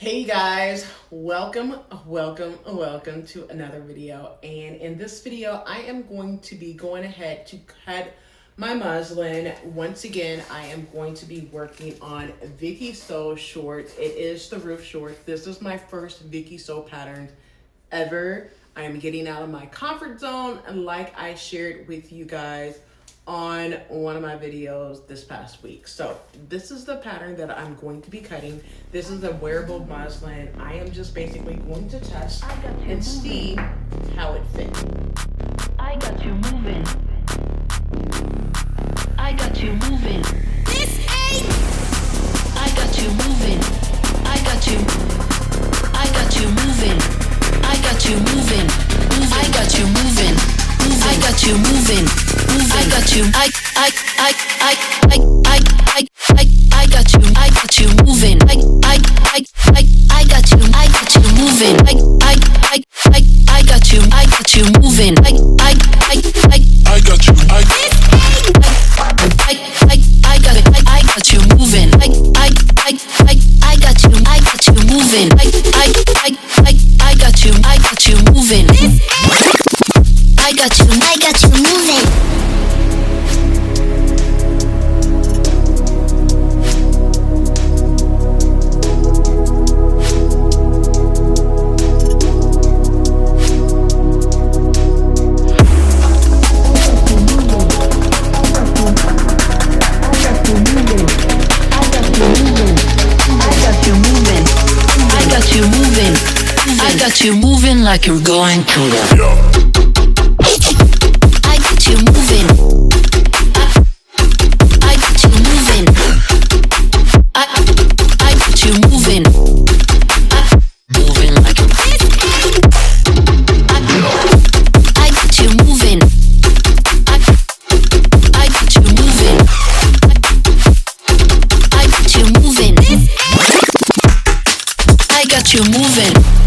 Hey guys, welcome to another video. And in this video, I am going to be going ahead to cut my muslin. Once again, I am going to be working on Vicky Sew shorts. It is the roof short. This is my first Vicky Sew pattern ever. I am getting out of my comfort zone, and like I shared with you guys on one of my videos this past week. So this is the pattern that I'm going to be cutting. This is a wearable muslin. I am just basically going to test and see how it fits. I got you moving. I got you moving. This ain't. I got you moving. I got you. I got you moving. I got you moving. I got you moving. I got you moving. I got you. I got you. I got you moving. I got you. I got you moving. I got you. I got you moving. I got you. I got you moving. I got you. I got you moving. I got you. I got you moving. I got you. I got you moving. I got you moving like you're going to the. I got you moving. I got you moving. I got you moving. Moving like you're. I got you moving. I got you moving. I got you moving. I got you moving.